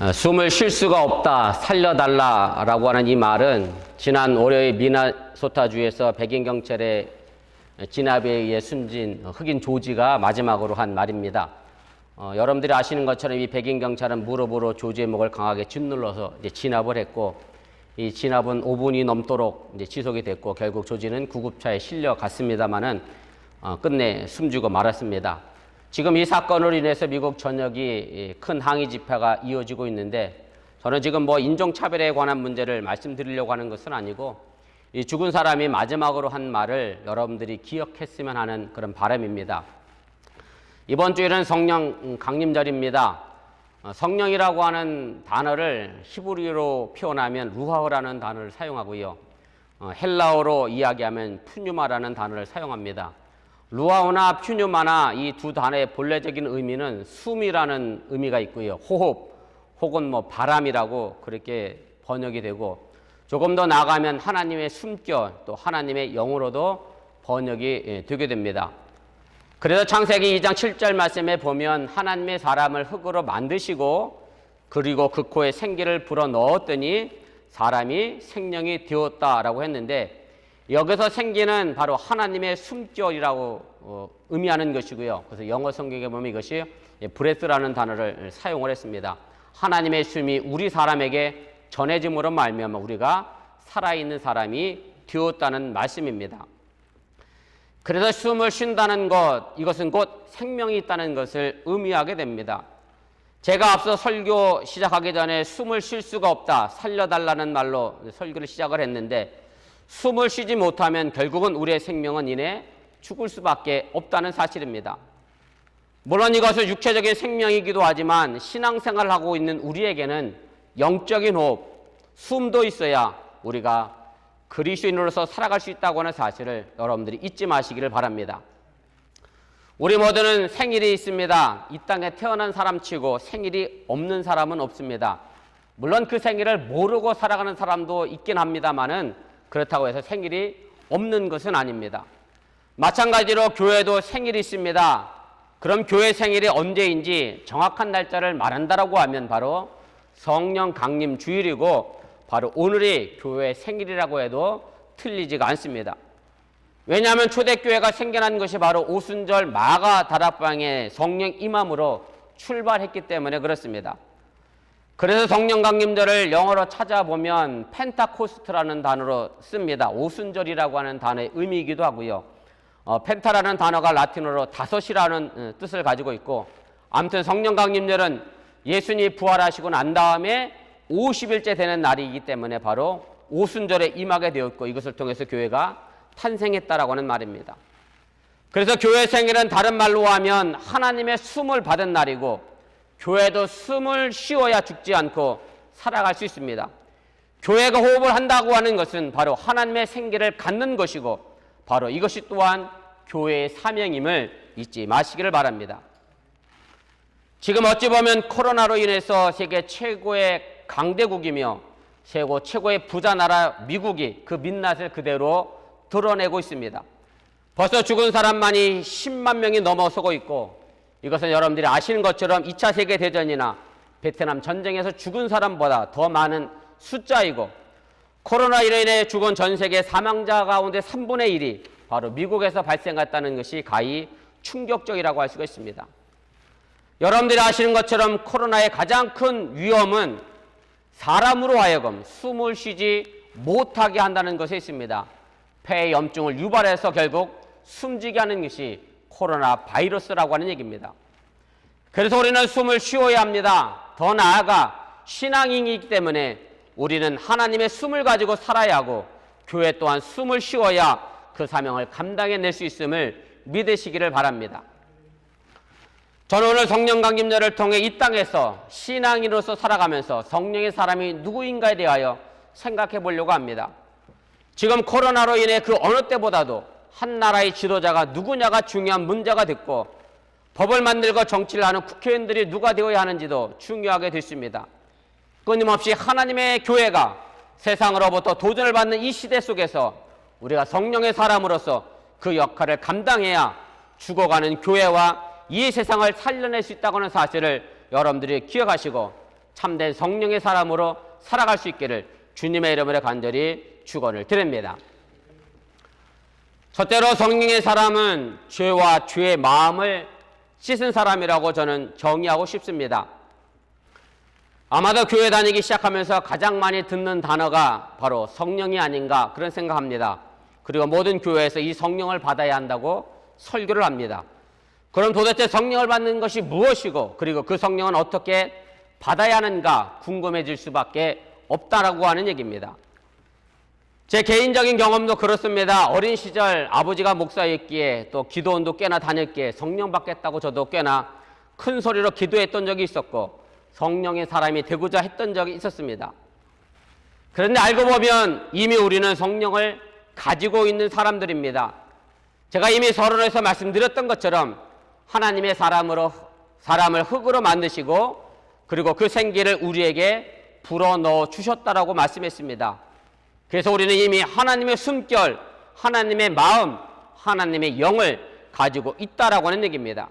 숨을 쉴 수가 없다, 살려달라라고 하는 이 말은 지난 월요일 미네소타주에서 백인 경찰의 진압에 의해 숨진 흑인 조지가 마지막으로 한 말입니다. 여러분들이 아시는 것처럼 이 백인 경찰은 무릎으로 조지의 목을 강하게 짓눌러서 진압을 했고, 이 진압은 5분이 넘도록 지속이 됐고, 결국 조지는 구급차에 실려갔습니다만은 끝내 숨지고 말았습니다. 지금 이 사건으로 인해서 미국 전역이 큰 항의 집회가 이어지고 있는데, 저는 지금 인종차별에 관한 문제를 말씀드리려고 하는 것은 아니고, 이 죽은 사람이 마지막으로 한 말을 여러분들이 기억했으면 하는 그런 바람입니다. 이번 주일은 성령 강림절입니다. 성령이라고 하는 단어를 히브리어로 표현하면 루하흐라는 단어를 사용하고요. 헬라어로 이야기하면 푸뉴마라는 단어를 사용합니다. 루하흐나 푸뉴마나 이 두 단어의 본래적인 의미는 숨이라는 의미가 있고요. 호흡 혹은 바람이라고 그렇게 번역이 되고, 조금 더 나아가면 하나님의 숨결, 또 하나님의 영으로도 번역이 되게 됩니다. 그래서 창세기 2장 7절 말씀에 보면 하나님의 사람을 흙으로 만드시고 그리고 그 코에 생기를 불어넣었더니 사람이 생명이 되었다라고 했는데, 여기서 생기는 바로 하나님의 숨결이라고 의미하는 것이고요. 그래서 영어 성경에 보면 이것이 브레스라는 단어를 사용을 했습니다. 하나님의 숨이 우리 사람에게 전해짐으로 말미암아 우리가 살아있는 사람이 되었다는 말씀입니다. 그래서 숨을 쉰다는 것, 이것은 곧 생명이 있다는 것을 의미하게 됩니다. 제가 앞서 설교 시작하기 전에 숨을 쉴 수가 없다, 살려달라는 말로 설교를 시작을 했는데, 숨을 쉬지 못하면 결국은 우리의 생명은 이내 죽을 수밖에 없다는 사실입니다. 물론 이것은 육체적인 생명이기도 하지만 신앙생활을 하고 있는 우리에게는 영적인 호흡, 숨도 있어야 우리가 그리스도인으로서 살아갈 수 있다고 하는 사실을 여러분들이 잊지 마시기를 바랍니다. 우리 모두는 생일이 있습니다. 이 땅에 태어난 사람치고 생일이 없는 사람은 없습니다. 물론 그 생일을 모르고 살아가는 사람도 있긴 합니다만은 그렇다고 해서 생일이 없는 것은 아닙니다. 마찬가지로 교회도 생일이 있습니다. 그럼 교회 생일이 언제인지 정확한 날짜를 말한다라고 하면 바로 성령 강림 주일이고, 바로 오늘이 교회 생일이라고 해도 틀리지가 않습니다. 왜냐하면 초대교회가 생겨난 것이 바로 오순절 마가 다락방에 성령 임함으로 출발했기 때문에 그렇습니다. 그래서 성령 강림절을 영어로 찾아보면 펜타코스트라는 단어로 씁니다. 오순절이라고 하는 단어의 의미이기도 하고요. 펜타라는 단어가 라틴어로 다섯이라는 뜻을 가지고 있고, 아무튼 성령 강림절은 예수님이 부활하시고 난 다음에 50일째 되는 날이기 때문에 바로 오순절에 임하게 되었고, 이것을 통해서 교회가 탄생했다라고 하는 말입니다. 그래서 교회 생일은 다른 말로 하면 하나님의 숨을 받은 날이고, 교회도 숨을 쉬어야 죽지 않고 살아갈 수 있습니다. 교회가 호흡을 한다고 하는 것은 바로 하나님의 생기를 갖는 것이고, 바로 이것이 또한 교회의 사명임을 잊지 마시기를 바랍니다. 지금 어찌 보면 코로나로 인해서 세계 최고의 강대국이며 최고의 부자 나라 미국이 그 민낯을 그대로 드러내고 있습니다. 벌써 죽은 사람만이 10만 명이 넘어서고 있고, 이것은 여러분들이 아시는 것처럼 2차 세계대전이나 베트남 전쟁에서 죽은 사람보다 더 많은 숫자이고, 코로나로 인해 죽은 전 세계 사망자 가운데 3분의 1이 바로 미국에서 발생했다는 것이 가히 충격적이라고 할 수가 있습니다. 여러분들이 아시는 것처럼 코로나의 가장 큰 위험은 사람으로 하여금 숨을 쉬지 못하게 한다는 것에 있습니다. 폐의 염증을 유발해서 결국 숨지게 하는 것이 코로나 바이러스라고 하는 얘기입니다. 그래서 우리는 숨을 쉬어야 합니다. 더 나아가 신앙인이기 때문에 우리는 하나님의 숨을 가지고 살아야 하고, 교회 또한 숨을 쉬어야 그 사명을 감당해낼 수 있음을 믿으시기를 바랍니다. 저는 오늘 성령 강림절을 통해 이 땅에서 신앙인으로서 살아가면서 성령의 사람이 누구인가에 대하여 생각해 보려고 합니다. 지금 코로나로 인해 그 어느 때보다도 한 나라의 지도자가 누구냐가 중요한 문제가 됐고, 법을 만들고 정치를 하는 국회의원들이 누가 되어야 하는지도 중요하게 됐습니다. 끊임없이 하나님의 교회가 세상으로부터 도전을 받는 이 시대 속에서 우리가 성령의 사람으로서 그 역할을 감당해야 죽어가는 교회와 이 세상을 살려낼 수 있다고 하는 사실을 여러분들이 기억하시고, 참된 성령의 사람으로 살아갈 수 있기를 주님의 이름으로 간절히 축원을 드립니다. 첫째로 성령의 사람은 죄와 죄의 마음을 씻은 사람이라고 저는 정의하고 싶습니다. 아마도 교회 다니기 시작하면서 가장 많이 듣는 단어가 바로 성령이 아닌가 그런 생각합니다. 그리고 모든 교회에서 이 성령을 받아야 한다고 설교를 합니다. 그럼 도대체 성령을 받는 것이 무엇이고 그리고 그 성령은 어떻게 받아야 하는가 궁금해질 수밖에 없다라고 하는 얘기입니다. 제 개인적인 경험도 그렇습니다. 어린 시절 아버지가 목사였기에 또 기도원도 꽤나 다녔기에 성령 받겠다고 저도 꽤나 큰 소리로 기도했던 적이 있었고 성령의 사람이 되고자 했던 적이 있었습니다. 그런데 알고 보면 이미 우리는 성령을 가지고 있는 사람들입니다. 제가 이미 서론에서 말씀드렸던 것처럼 하나님의 사람을 흙으로 만드시고 그리고 그 생기를 우리에게 불어넣어 주셨다라고 말씀했습니다. 그래서 우리는 이미 하나님의 숨결, 하나님의 마음, 하나님의 영을 가지고 있다라고 하는 얘기입니다.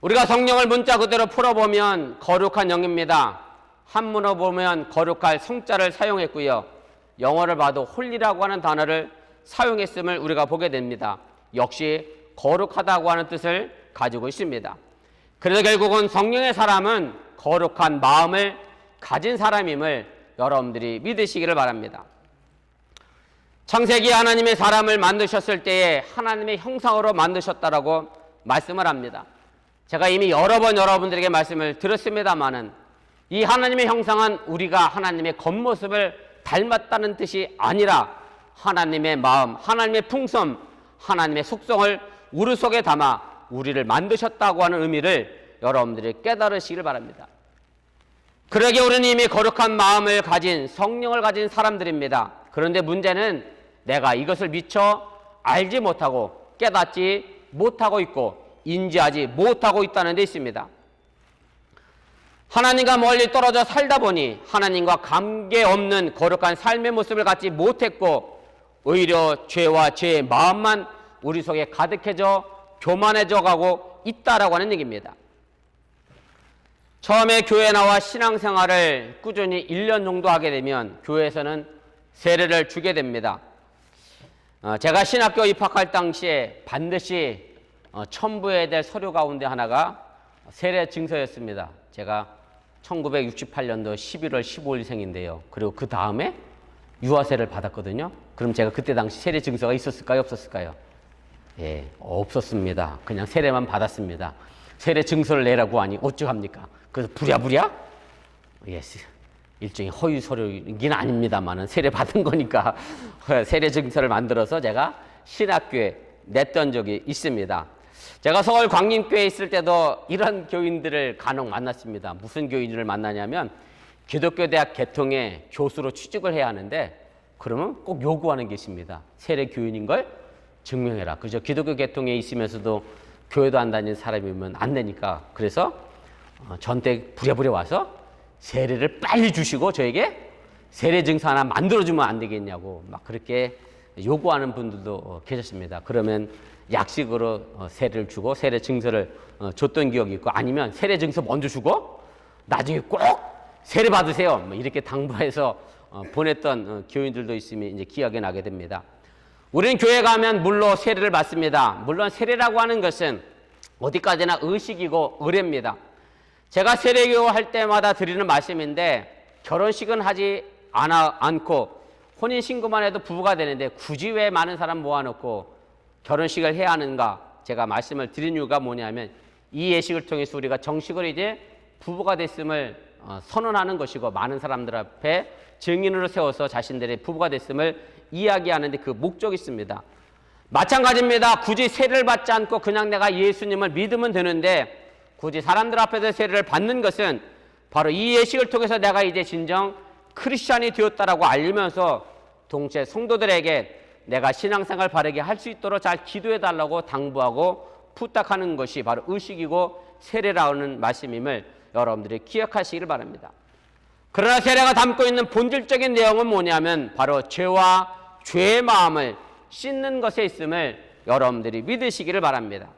우리가 성령을 문자 그대로 풀어보면 거룩한 영입니다. 한문어 보면 거룩할 성자를 사용했고요. 영어를 봐도 홀리라고 하는 단어를 사용했음을 우리가 보게 됩니다. 역시 거룩하다고 하는 뜻을 가지고 있습니다. 그래서 결국은 성령의 사람은 거룩한 마음을 가진 사람임을 여러분들이 믿으시기를 바랍니다. 창세기 하나님의 사람을 만드셨을 때에 하나님의 형상으로 만드셨다라고 말씀을 합니다. 제가 이미 여러 번 여러분들에게 말씀을 드렸습니다마는 이 하나님의 형상은 우리가 하나님의 겉모습을 닮았다는 뜻이 아니라 하나님의 마음, 하나님의 풍성, 하나님의 속성을 우리 속에 담아 우리를 만드셨다고 하는 의미를 여러분들이 깨달으시기를 바랍니다. 그러기에 우리는 이미 거룩한 마음을 가진 성령을 가진 사람들입니다. 그런데 문제는 내가 이것을 미처 알지 못하고 깨닫지 못하고 있고 인지하지 못하고 있다는 데 있습니다. 하나님과 멀리 떨어져 살다 보니 하나님과 관계없는 거룩한 삶의 모습을 갖지 못했고 오히려 죄와 죄의 마음만 우리 속에 가득해져 교만해져 가고 있다라고 하는 얘기입니다. 처음에 교회 나와 신앙생활을 꾸준히 1년 정도 하게 되면 교회에서는 세례를 주게 됩니다. 제가 신학교 입학할 당시에 반드시 첨부해야 될 서류 가운데 하나가 세례 증서였습니다. 제가 1968년도 11월 15일생인데요. 그리고 그 다음에 유아세를 받았거든요. 그럼 제가 그때 당시 세례 증서가 있었을까요? 없었을까요? 예, 없었습니다. 그냥 세례만 받았습니다. 세례 증서를 내라고 하니 어쩌합니까? 그래서 부랴부랴? 예, 일종의 허위 서류이긴 아닙니다만은 세례 받은 거니까 세례 증서를 만들어서 제가 신학교에 냈던 적이 있습니다. 제가 서울 광림교회에 있을 때도 이런 교인들을 간혹 만났습니다. 무슨 교인들을 만나냐면 기독교대학 개통에 교수로 취직을 해야 하는데 그러면 꼭 요구하는 게 있습니다. 세례 교인인 걸 증명해라. 그죠? 기독교 개통에 있으면서도 교회도 안 다니는 사람이면 안 되니까. 그래서 전때 부랴부랴 와서 세례를 빨리 주시고 저에게 세례 증서 하나 만들어주면 안 되겠냐고 막 그렇게 요구하는 분들도 계셨습니다. 그러면 약식으로 세례를 주고 세례 증서를 줬던 기억이 있고 아니면 세례 증서 먼저 주고 나중에 꼭 세례 받으세요. 뭐 이렇게 당부해서 보냈던 교인들도 있으면 이제 기억이 나게 됩니다. 우리는 교회 가면 물론 세례를 받습니다. 물론 세례라고 하는 것은 어디까지나 의식이고 의례입니다. 제가 세례교육 할 때마다 드리는 말씀인데 결혼식은 하지 않고 혼인신고만 해도 부부가 되는데 굳이 왜 많은 사람 모아놓고 결혼식을 해야 하는가 제가 말씀을 드린 이유가 뭐냐면 이 예식을 통해서 우리가 정식으로 이제 부부가 됐음을 선언하는 것이고 많은 사람들 앞에 증인으로 세워서 자신들의 부부가 됐음을 이야기하는 데 그 목적이 있습니다. 마찬가지입니다. 굳이 세례를 받지 않고 그냥 내가 예수님을 믿으면 되는데 굳이 사람들 앞에서 세례를 받는 것은 바로 이 예식을 통해서 내가 이제 진정 크리스찬이 되었다라고 알리면서 동시에 성도들에게 내가 신앙생활 바르게 할 수 있도록 잘 기도해달라고 당부하고 부탁하는 것이 바로 의식이고 세례라는 말씀임을 여러분들이 기억하시기를 바랍니다. 그러나 세례가 담고 있는 본질적인 내용은 뭐냐면 바로 죄와 죄의 마음을 씻는 것에 있음을 여러분들이 믿으시기를 바랍니다.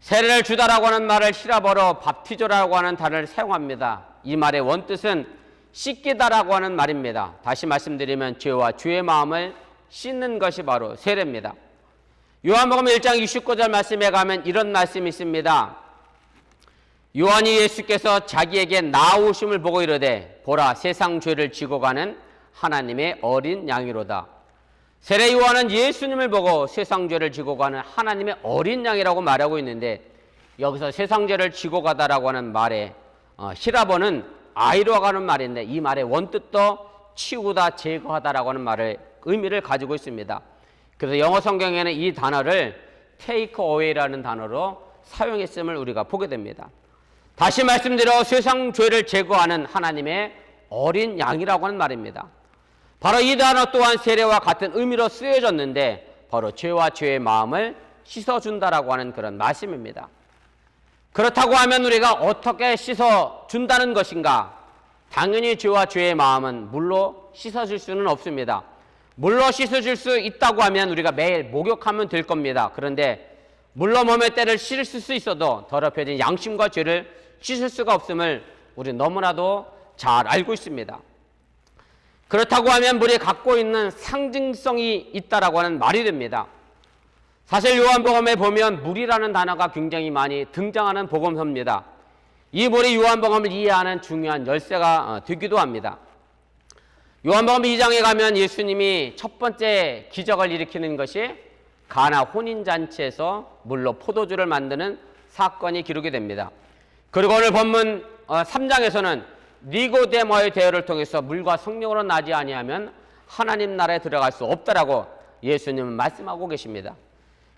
세례를 주다라고 하는 말을 히라버로 밥티조라고 하는 단어를 사용합니다. 이 말의 원뜻은 씻기다라고 하는 말입니다. 다시 말씀드리면 죄와 주의 마음을 씻는 것이 바로 세례입니다. 요한복음 1장 69절 말씀에 가면 이런 말씀이 있습니다. 요한이 예수께서 자기에게 나오심을 보고 이르되 보라 세상 죄를 지고 가는 하나님의 어린 양이로다. 세례 요한은 예수님을 보고 세상 죄를 지고 가는 하나님의 어린 양이라고 말하고 있는데, 여기서 세상 죄를 지고 가다라고 하는 말에 히라버는 아이로 가는 말인데, 이 말의 원뜻도 치우다, 제거하다라고 하는 말을 의미를 가지고 있습니다. 그래서 영어 성경에는 이 단어를 take away라는 단어로 사용했음을 우리가 보게 됩니다. 다시 말씀드려 세상 죄를 제거하는 하나님의 어린 양이라고 하는 말입니다. 바로 이 단어 또한 세례와 같은 의미로 쓰여졌는데, 바로 죄와 죄의 마음을 씻어준다라고 하는 그런 말씀입니다. 그렇다고 하면 우리가 어떻게 씻어준다는 것인가? 당연히 죄와 죄의 마음은 물로 씻어줄 수는 없습니다. 물로 씻어줄 수 있다고 하면 우리가 매일 목욕하면 될 겁니다. 그런데 물로 몸의 때를 씻을 수 있어도 더럽혀진 양심과 죄를 씻을 수가 없음을 우리 너무나도 잘 알고 있습니다. 그렇다고 하면 물이 갖고 있는 상징성이 있다라고 하는 말이 됩니다. 사실 요한복음에 보면 물이라는 단어가 굉장히 많이 등장하는 복음서입니다. 이 물이 요한복음을 이해하는 중요한 열쇠가 되기도 합니다. 요한복음 2장에 가면 예수님이 첫 번째 기적을 일으키는 것이 가나 혼인잔치에서 물로 포도주를 만드는 사건이 기록이 됩니다. 그리고 오늘 본문 3장에서는 니고데모의 대화를 통해서 물과 성령으로 나지 아니하면 하나님 나라에 들어갈 수 없다라고 예수님은 말씀하고 계십니다.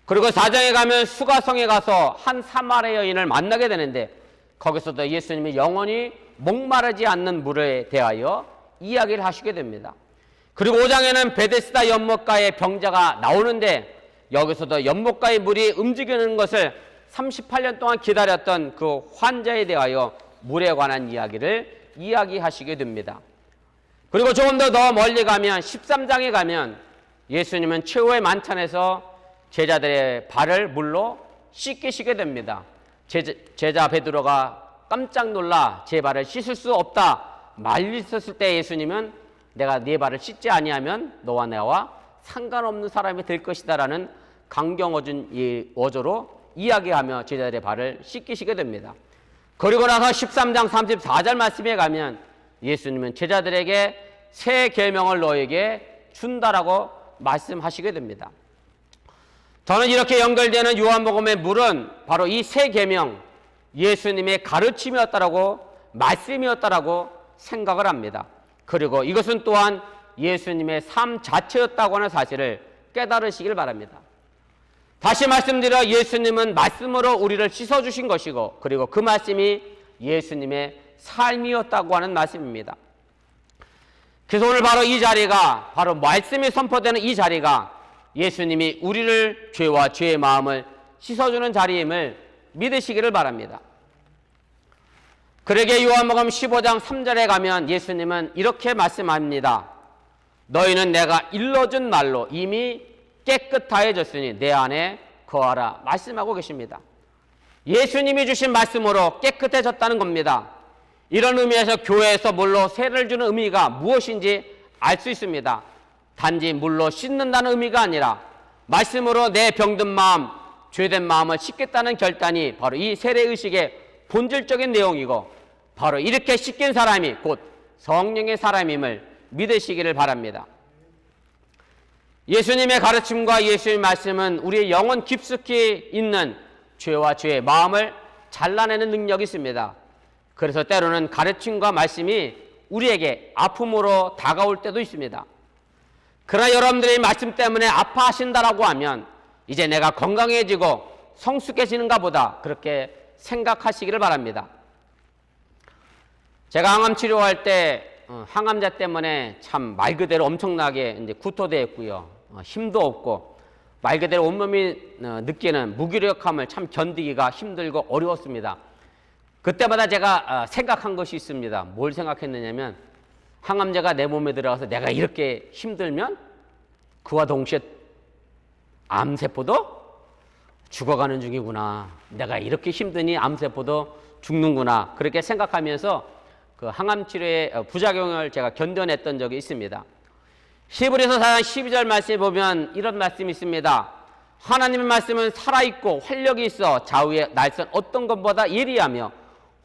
그리고 4장에 가면 수가성에 가서 한 사마리아 여인을 만나게 되는데, 거기서도 예수님이 영원히 목마르지 않는 물에 대하여 이야기를 하시게 됩니다. 그리고 5장에는 베데스다 연못가의 병자가 나오는데, 여기서도 연못가의 물이 움직이는 것을 38년 동안 기다렸던 그 환자에 대하여 물에 관한 이야기를 이야기하시게 됩니다. 그리고 조금 더 멀리 가면 13장에 가면 예수님은 최후의 만찬에서 제자들의 발을 물로 씻기시게 됩니다. 제자 베드로가 깜짝 놀라 제 발을 씻을 수 없다 말리셨을 때 예수님은 내가 네 발을 씻지 아니하면 너와 나와 상관없는 사람이 될 것이다 라는 강경어준 어조로 이야기하며 제자들의 발을 씻기시게 됩니다. 그리고 나서 13장 34절 말씀에 가면 예수님은 제자들에게 새 계명을 너에게 준다라고 말씀하시게 됩니다. 저는 이렇게 연결되는 요한복음의 물은 바로 이 새 계명, 예수님의 가르침이었다라고, 말씀이었다라고 생각을 합니다. 그리고 이것은 또한 예수님의 삶 자체였다고 하는 사실을 깨달으시길 바랍니다. 다시 말씀드려 예수님은 말씀으로 우리를 씻어주신 것이고, 그리고 그 말씀이 예수님의 삶이었다고 하는 말씀입니다. 그래서 오늘 바로 이 자리가, 바로 말씀이 선포되는 이 자리가 예수님이 우리를 죄와 죄의 마음을 씻어주는 자리임을 믿으시기를 바랍니다. 그러게 요한복음 15장 3절에 가면 예수님은 이렇게 말씀합니다. 너희는 내가 일러준 말로 이미 깨끗하여졌으니 내 안에 거하라 말씀하고 계십니다. 예수님이 주신 말씀으로 깨끗해졌다는 겁니다. 이런 의미에서 교회에서 물로 세례를 주는 의미가 무엇인지 알 수 있습니다. 단지 물로 씻는다는 의미가 아니라 말씀으로 내 병든 마음, 죄된 마음을 씻겠다는 결단이 바로 이 세례의식의 본질적인 내용이고, 바로 이렇게 씻긴 사람이 곧 성령의 사람임을 믿으시기를 바랍니다. 예수님의 가르침과 예수님의 말씀은 우리의 영혼 깊숙이 있는 죄와 죄의 마음을 잘라내는 능력이 있습니다. 그래서 때로는 가르침과 말씀이 우리에게 아픔으로 다가올 때도 있습니다. 그러나 여러분들이 말씀 때문에 아파하신다라고 하면 이제 내가 건강해지고 성숙해지는가 보다 그렇게 생각하시기를 바랍니다. 제가 항암 치료할 때 항암자 때문에 참 말 그대로 엄청나게 이제 구토되었고요. 힘도 없고 말 그대로 온몸이 느끼는 무기력함을 참 견디기가 힘들고 어려웠습니다. 그때마다 제가 생각한 것이 있습니다. 뭘 생각했느냐면, 항암제가 내 몸에 들어가서 내가 이렇게 힘들면 그와 동시에 암세포도 죽어가는 중이구나. 내가 이렇게 힘드니 암세포도 죽는구나. 그렇게 생각하면서 그 항암 치료의 부작용을 제가 견뎌냈던 적이 있습니다. 히브리서 4장 12절 말씀에 보면 이런 말씀이 있습니다. 하나님의 말씀은 살아있고 활력이 있어 좌우의 날선 어떤 것보다 예리하며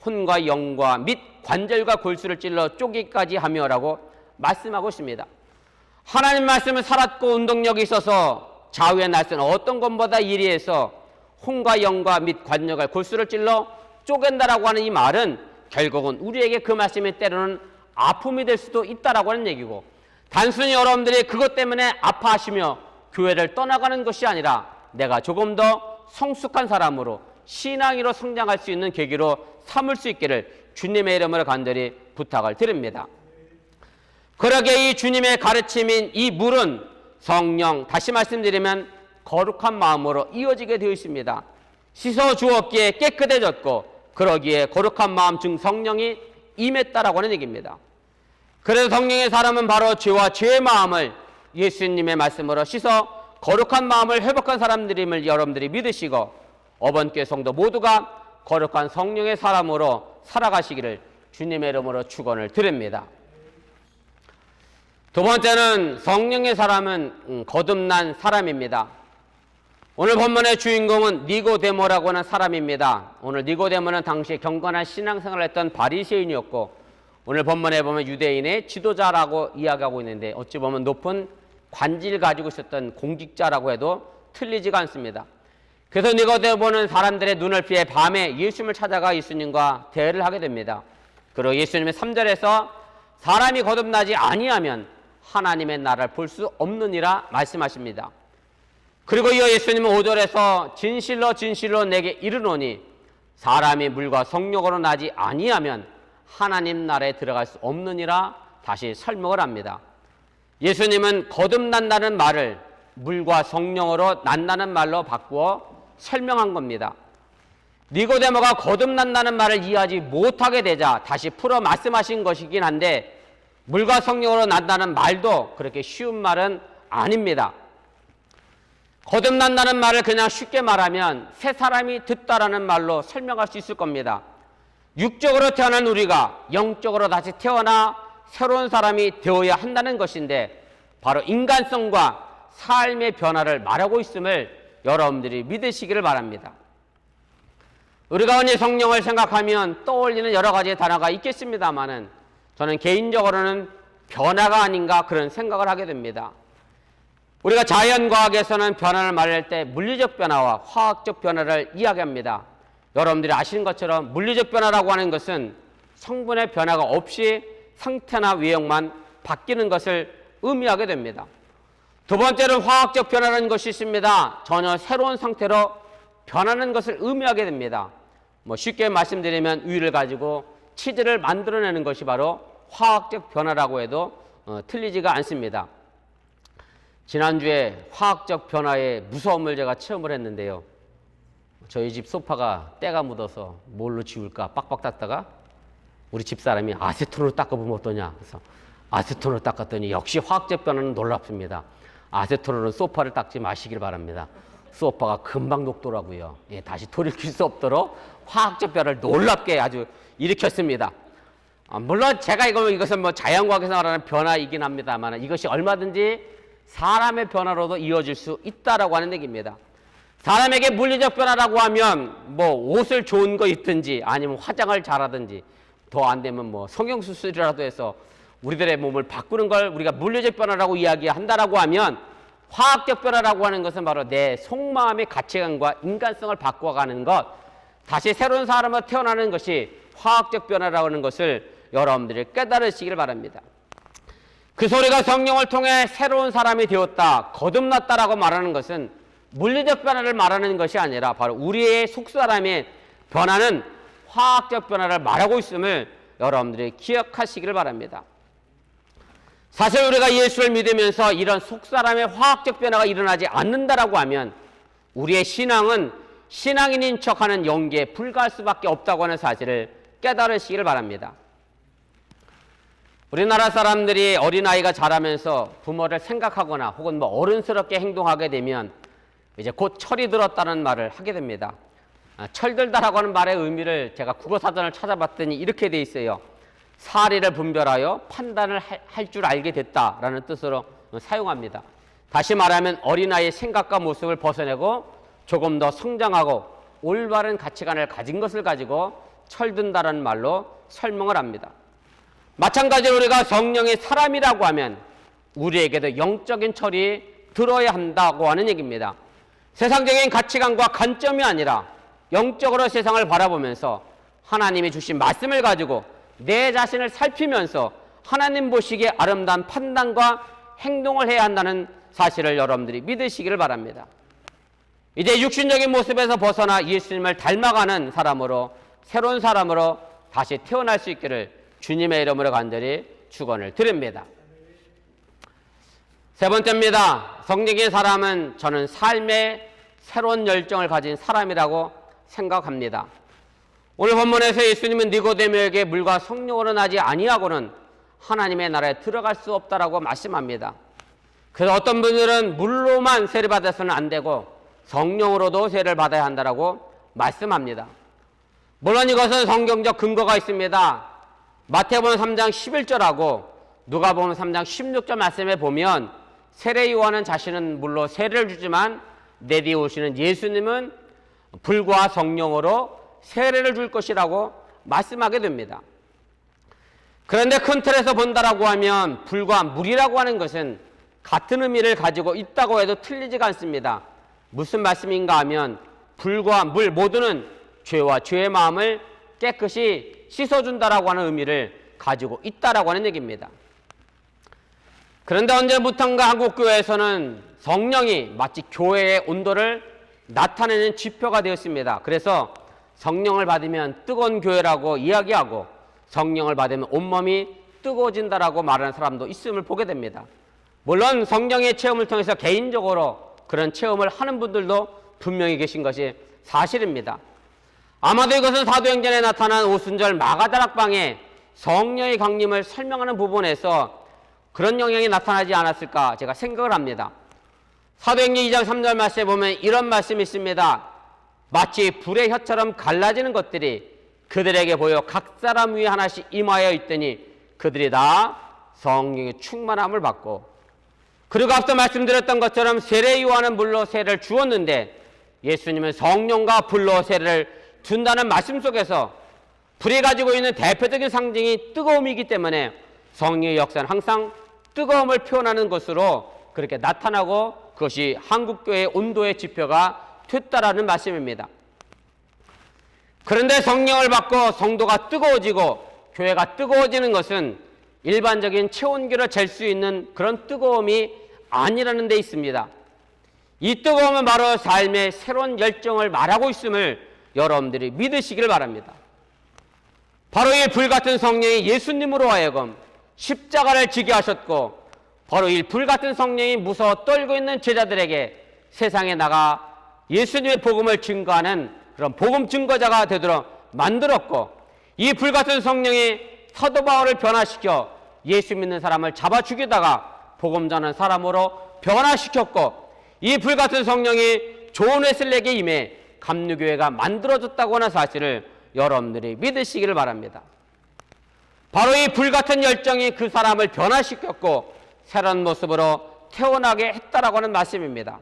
혼과 영과 및 관절과 골수를 찔러 쪼개기까지 하며라고 말씀하고 있습니다. 하나님 말씀은 살았고 운동력이 있어서 좌우의 날선 어떤 것보다 예리해서 혼과 영과 및 관절과 골수를 찔러 쪼갠다라고 하는 이 말은 결국은 우리에게 그 말씀이 때로는 아픔이 될 수도 있다라고 하는 얘기고, 단순히 여러분들이 그것 때문에 아파하시며 교회를 떠나가는 것이 아니라 내가 조금 더 성숙한 사람으로 신앙으로 성장할 수 있는 계기로 삼을 수 있기를 주님의 이름으로 간절히 부탁을 드립니다. 그러게 이 주님의 가르침인 이 물은 성령, 다시 말씀드리면 거룩한 마음으로 이어지게 되어 있습니다. 씻어 주었기에 깨끗해졌고 그러기에 거룩한 마음 중 성령이 임했다라고 하는 얘기입니다. 그래서 성령의 사람은 바로 죄와 죄의 마음을 예수님의 말씀으로 씻어 거룩한 마음을 회복한 사람들임을 여러분들이 믿으시고 어번교회 성도 모두가 거룩한 성령의 사람으로 살아가시기를 주님의 이름으로 축원을 드립니다. 두 번째는 성령의 사람은 거듭난 사람입니다. 오늘 본문의 주인공은 니고데모라고 하는 사람입니다. 오늘 니고데모는 당시 경건한 신앙생활을 했던 바리새인이었고 오늘 본문에 보면 유대인의 지도자라고 이야기하고 있는데 어찌 보면 높은 관직을 가지고 있었던 공직자라고 해도 틀리지가 않습니다. 그래서 니고데모는 사람들의 눈을 피해 밤에 예수님을 찾아가 예수님과 대화를 하게 됩니다. 그리고 예수님의 3절에서 사람이 거듭나지 아니하면 하나님의 나라를 볼 수 없느니라 말씀하십니다. 그리고 이어 예수님은 5절에서 진실로 진실로 내게 이르노니 사람이 물과 성령으로 나지 아니하면 하나님 나라에 들어갈 수 없느니라 다시 설명을 합니다. 예수님은 거듭난다는 말을 물과 성령으로 난다는 말로 바꾸어 설명한 겁니다. 니고데모가 거듭난다는 말을 이해하지 못하게 되자 다시 풀어 말씀하신 것이긴 한데 물과 성령으로 난다는 말도 그렇게 쉬운 말은 아닙니다. 거듭난다는 말을 그냥 쉽게 말하면 새 사람이 듣다라는 말로 설명할 수 있을 겁니다. 육적으로 태어난 우리가 영적으로 다시 태어나 새로운 사람이 되어야 한다는 것인데 바로 인간성과 삶의 변화를 말하고 있음을 여러분들이 믿으시기를 바랍니다. 우리가 언제 성령을 생각하면 떠올리는 여러 가지 단어가 있겠습니다만은 저는 개인적으로는 변화가 아닌가 그런 생각을 하게 됩니다. 우리가 자연과학에서는 변화를 말할 때 물리적 변화와 화학적 변화를 이야기합니다. 여러분들이 아시는 것처럼 물리적 변화라고 하는 것은 성분의 변화가 없이 상태나 외형만 바뀌는 것을 의미하게 됩니다. 두 번째는 화학적 변화라는 것이 있습니다. 전혀 새로운 상태로 변하는 것을 의미하게 됩니다. 쉽게 말씀드리면 우유를 가지고 치즈를 만들어내는 것이 바로 화학적 변화라고 해도 틀리지가 않습니다. 지난주에 화학적 변화의 무서움을 제가 체험을 했는데요. 저희 집 소파가 때가 묻어서 뭘로 지울까 빡빡 닦다가 우리 집사람이 아세톤으로 닦아보면 어떠냐. 그래서 아세톤으로 닦았더니 역시 화학적 변화는 놀랍습니다. 아세톤으로는 소파를 닦지 마시길 바랍니다. 소파가 금방 녹더라고요. 다시 돌이킬 수 없도록 화학적 변화를 놀랍게 아주 일으켰습니다. 물론 제가 이것은 자연과학에서 말하는 변화이긴 합니다만 이것이 얼마든지 사람의 변화로도 이어질 수 있다라고 하는 얘기입니다. 사람에게 물리적 변화라고 하면 옷을 좋은 거 입든지 아니면 화장을 잘하든지 더 안 되면 성형수술이라도 해서 우리들의 몸을 바꾸는 걸 우리가 물리적 변화라고 이야기한다라고 하면 화학적 변화라고 하는 것은 바로 내 속마음의 가치관과 인간성을 바꿔가는 것, 다시 새로운 사람으로 태어나는 것이 화학적 변화라고 하는 것을 여러분들이 깨달으시길 바랍니다. 그 소리가 성령을 통해 새로운 사람이 되었다, 거듭났다라고 말하는 것은 물리적 변화를 말하는 것이 아니라 바로 우리의 속사람의 변화는 화학적 변화를 말하고 있음을 여러분들이 기억하시기를 바랍니다. 사실 우리가 예수를 믿으면서 이런 속사람의 화학적 변화가 일어나지 않는다라고 하면 우리의 신앙은 신앙인인 척하는 연기에 불과할 수밖에 없다고 하는 사실을 깨달으시기를 바랍니다. 우리나라 사람들이 어린아이가 자라면서 부모를 생각하거나 혹은 어른스럽게 행동하게 되면 이제 곧 철이 들었다는 말을 하게 됩니다. 철들다라고 하는 말의 의미를 제가 국어사전을 찾아봤더니 이렇게 돼 있어요. 사리를 분별하여 판단을 할 줄 알게 됐다라는 뜻으로 사용합니다. 다시 말하면 어린아이의 생각과 모습을 벗어내고 조금 더 성장하고 올바른 가치관을 가진 것을 가지고 철든다라는 말로 설명을 합니다. 마찬가지로 우리가 성령의 사람이라고 하면 우리에게도 영적인 철이 들어야 한다고 하는 얘기입니다. 세상적인 가치관과 관점이 아니라 영적으로 세상을 바라보면서 하나님이 주신 말씀을 가지고 내 자신을 살피면서 하나님 보시기에 아름다운 판단과 행동을 해야 한다는 사실을 여러분들이 믿으시기를 바랍니다. 이제 육신적인 모습에서 벗어나 예수님을 닮아가는 사람으로, 새로운 사람으로 다시 태어날 수 있기를 주님의 이름으로 간절히 축원을 드립니다. 세 번째입니다. 성령의 사람은 저는 삶의 새로운 열정을 가진 사람이라고 생각합니다. 오늘 본문에서 예수님은 니고데모에게 물과 성령으로 나지 아니하고는 하나님의 나라에 들어갈 수 없다라고 말씀합니다. 그래서 어떤 분들은 물로만 세를 받아서는 안 되고 성령으로도 세를 받아야 한다라고 말씀합니다. 물론 이것은 성경적 근거가 있습니다. 마태복음 3장 11절하고 누가복음 3장 16절 말씀에 보면 세례 요한은 자신은 물로 세례를 주지만 내뒤에 오시는 예수님은 불과 성령으로 세례를 줄 것이라고 말씀하게 됩니다. 그런데 큰 틀에서 본다라고 하면 불과 물이라고 하는 것은 같은 의미를 가지고 있다고 해도 틀리지가 않습니다. 무슨 말씀인가 하면 불과 물 모두는 죄와 죄의 마음을 깨끗이 씻어준다라고 하는 의미를 가지고 있다라고 하는 얘기입니다. 그런데 언제부턴가 한국교회에서는 성령이 마치 교회의 온도를 나타내는 지표가 되었습니다. 그래서 성령을 받으면 뜨거운 교회라고 이야기하고 성령을 받으면 온몸이 뜨거워진다라고 말하는 사람도 있음을 보게 됩니다. 물론 성령의 체험을 통해서 개인적으로 그런 체험을 하는 분들도 분명히 계신 것이 사실입니다. 아마도 이것은 사도행전에 나타난 오순절 마가다락방에 성령의 강림을 설명하는 부분에서 그런 영향이 나타나지 않았을까 제가 생각을 합니다. 사도행전 2장 3절 말씀에 보면 이런 말씀이 있습니다. 마치 불의 혀처럼 갈라지는 것들이 그들에게 보여 각 사람 위에 하나씩 임하여 있더니 그들이 다 성령의 충만함을 받고, 그리고 앞서 말씀드렸던 것처럼 세례 요한은 물로 세례를 주었는데 예수님은 성령과 불로 세례를 준다는 말씀 속에서 불이 가지고 있는 대표적인 상징이 뜨거움이기 때문에 성령의 역사는 항상 뜨거움을 표현하는 것으로 그렇게 나타나고 그것이 한국교회의 온도의 지표가 됐다라는 말씀입니다. 그런데 성령을 받고 성도가 뜨거워지고 교회가 뜨거워지는 것은 일반적인 체온계로 잴 수 있는 그런 뜨거움이 아니라는 데 있습니다. 이 뜨거움은 바로 삶의 새로운 열정을 말하고 있음을 여러분들이 믿으시길 바랍니다. 바로 이 불같은 성령이 예수님으로 하여금 십자가를 지게 하셨고, 바로 이 불같은 성령이 무서워 떨고 있는 제자들에게 세상에 나가 예수님의 복음을 증거하는 그런 복음 증거자가 되도록 만들었고, 이 불같은 성령이 사도 바울을 변화시켜 예수 믿는 사람을 잡아 죽이다가 복음 전하는 사람으로 변화시켰고, 이 불같은 성령이 존 웨슬리에게 임해 감리교회가 만들어졌다고 하는 사실을 여러분들이 믿으시기를 바랍니다. 바로 이 불같은 열정이 그 사람을 변화시켰고 새로운 모습으로 태어나게 했다라고 하는 말씀입니다.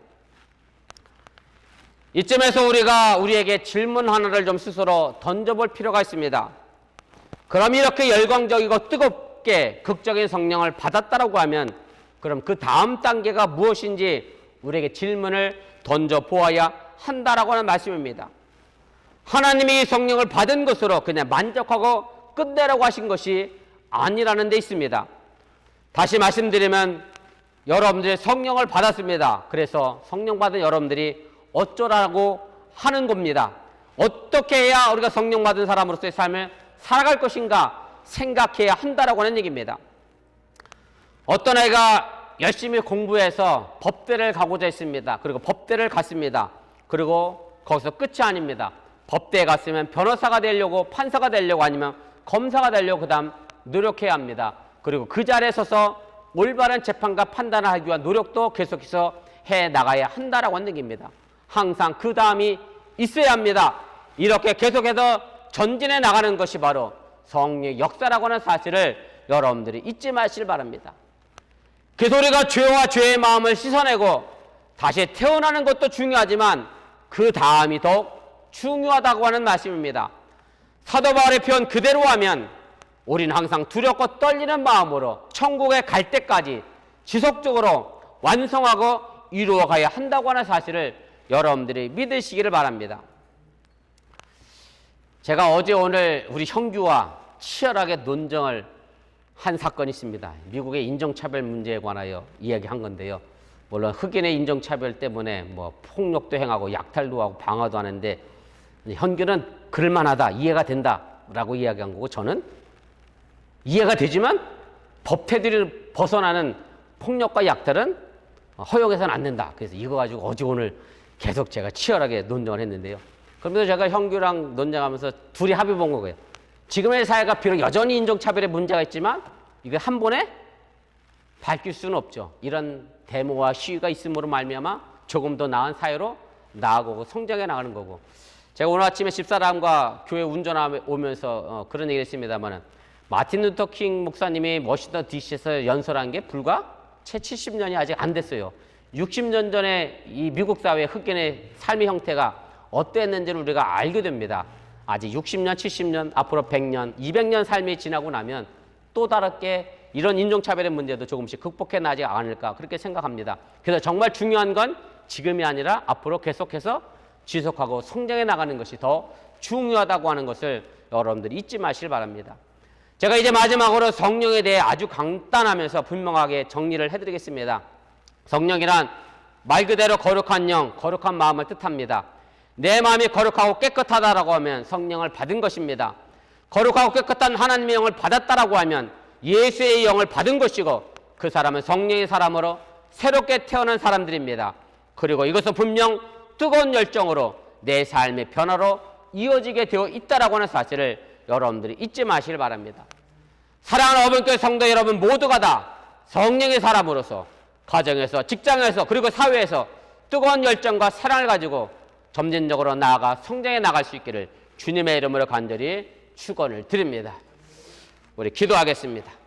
이쯤에서 우리가 우리에게 질문 하나를 좀 스스로 던져볼 필요가 있습니다. 그럼 이렇게 열광적이고 뜨겁게 극적인 성령을 받았다라고 하면 그럼 그 다음 단계가 무엇인지 우리에게 질문을 던져보아야 한다라고 하는 말씀입니다. 하나님이 이 성령을 받은 것으로 그냥 만족하고 끝내라고 하신 것이 아니라는 데 있습니다. 다시 말씀드리면 여러분들이 성령을 받았습니다. 그래서 성령 받은 여러분들이 어쩌라고 하는 겁니다. 어떻게 해야 우리가 성령 받은 사람으로서의 삶을 살아갈 것인가 생각해야 한다라고 하는 얘기입니다. 어떤 아이가 열심히 공부해서 법대를 가고자 했습니다. 그리고 법대를 갔습니다. 그리고 거기서 끝이 아닙니다. 법대에 갔으면 변호사가 되려고, 판사가 되려고, 아니면 검사가 되려고 그 다음 노력해야 합니다. 그리고 그 자리에 서서 올바른 재판과 판단을 하기 위한 노력도 계속해서 해 나가야 한다라고 하는 얘기입니다. 항상 그 다음이 있어야 합니다. 이렇게 계속해서 전진해 나가는 것이 바로 성령의 역사라고 하는 사실을 여러분들이 잊지 마시길 바랍니다. 그래서 우리가 죄와 죄의 마음을 씻어내고 다시 태어나는 것도 중요하지만 그 다음이 더욱 중요하다고 하는 말씀입니다. 사도 바울의 표현 그대로 하면 우리는 항상 두렵고 떨리는 마음으로 천국에 갈 때까지 지속적으로 완성하고 이루어가야 한다고 하는 사실을 여러분들이 믿으시기를 바랍니다. 제가 어제 오늘 우리 형규와 치열하게 논쟁을 한 사건이 있습니다. 미국의 인종차별 문제에 관하여 이야기한 건데요. 물론 흑인의 인종차별 때문에 뭐 폭력도 행하고 약탈도 하고 방화도 하는데 현규는 그럴만하다, 이해가 된다라고 이야기한 거고 저는 이해가 되지만 법 테두리를 벗어나는 폭력과 약탈은 허용해서는 안 된다. 그래서 이거 가지고 어제 오늘 계속 제가 치열하게 논쟁을 했는데요. 그러면서 제가 형규랑 논쟁하면서 둘이 합의 본 거예요. 지금의 사회가 비록 여전히 인종차별에 문제가 있지만 이거 한 번에 밝힐 수는 없죠. 이런 데모와 시위가 있음으로 말미암아 조금 더 나은 사회로 나아가고 성장해 나가는 거고. 제가 오늘 아침에 집사람과 교회 운전하면서 그런 얘기를 했습니다만 마틴 루터 킹 목사님이 워싱턴 DC에서 연설한 게 불과 채 70년이 아직 안 됐어요. 60년 전에 이 미국 사회의 흑인의 삶의 형태가 어땠는지를 우리가 알게 됩니다. 아직 60년, 70년, 앞으로 100년, 200년 삶이 지나고 나면 또 다르게 이런 인종차별의 문제도 조금씩 극복해 나가지 않을까 그렇게 생각합니다. 그래서 정말 중요한 건 지금이 아니라 앞으로 계속해서 지속하고 성장해 나가는 것이 더 중요하다고 하는 것을 여러분들이 잊지 마시길 바랍니다. 제가 이제 마지막으로 성령에 대해 아주 간단하면서 분명하게 정리를 해드리겠습니다. 성령이란 말 그대로 거룩한 영, 거룩한 마음을 뜻합니다. 내 마음이 거룩하고 깨끗하다라고 하면 성령을 받은 것입니다. 거룩하고 깨끗한 하나님의 영을 받았다라고 하면 예수의 영을 받은 것이고 그 사람은 성령의 사람으로 새롭게 태어난 사람들입니다. 그리고 이것은 분명 뜨거운 열정으로 내 삶의 변화로 이어지게 되어 있다라고 하는 사실을 여러분들이 잊지 마시길 바랍니다. 사랑하는 어른교회 성도 여러분 모두가 다 성령의 사람으로서 가정에서 직장에서 그리고 사회에서 뜨거운 열정과 사랑을 가지고 점진적으로 나아가 성장해 나갈 수 있기를 주님의 이름으로 간절히 축원을 드립니다. 우리 기도하겠습니다.